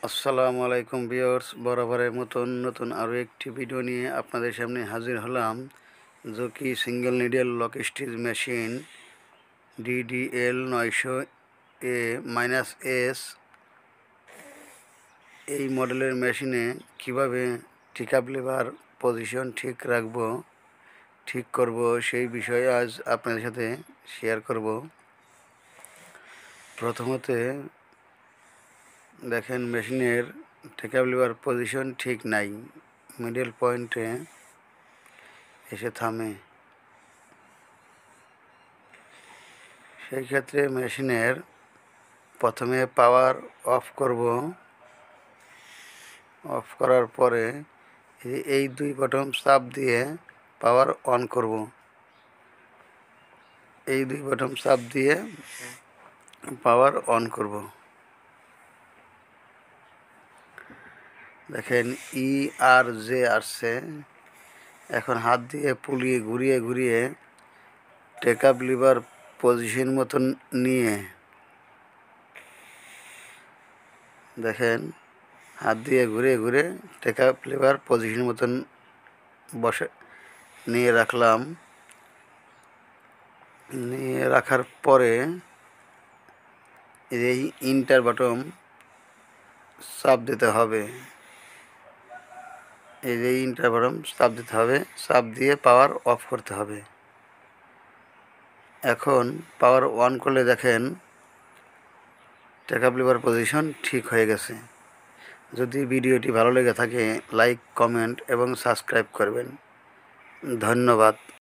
আসসালামু আলাইকুম ভিউয়ার্স, বরাবরের মতন নতুন আরও একটি ভিডিও নিয়ে আপনাদের সামনে হাজির হলাম। Jockey single needle lock stitch machine DDL 900A-S এই মডেলের মেশিনে কিভাবে টিকআপ লিভার পজিশন ঠিক করব সেই বিষয়ে আজ আপনাদের সাথে শেয়ার করব। প্রথমতে দেখেন, মেশিনের টেকআপ লিভার পজিশন ঠিক নাই, মিডল পয়েন্টে এসে থামে। সেই ক্ষেত্রে মেশিনের প্রথমে পাওয়ার অফ করব। অফ করার পরে এই দুই বাটন চাপ দিয়ে পাওয়ার অন করব। এই দুই বাটন চাপ দিয়ে পাওয়ার অন করব। দেখেন ERJ আসছে। এখন হাত দিয়ে পুলিয়ে ঘুরিয়ে ঘুরিয়ে টেকআপ লিভার পজিশন মতন নিয়ে দেখেন, হাত দিয়ে ঘুরে ঘুরে টেকআপ লিভার পজিশন মতন বসে নিয়ে রাখলাম। নিয়ে রাখার পরে এই ইন্টার বাটন চাপ দিতে হবে। এই যে ইন্টার বাটন চাপ দিতে হবে, চাপ দিয়ে পাওয়ার অফ করতে হবে। এখন পাওয়ার অন করলে দেখেন টেকআপ লিভার পজিশন ঠিক হয়ে গেছে। যদি ভিডিওটি ভালো লেগে থাকে, লাইক, কমেন্ট এবং সাবস্ক্রাইব করবেন। ধন্যবাদ।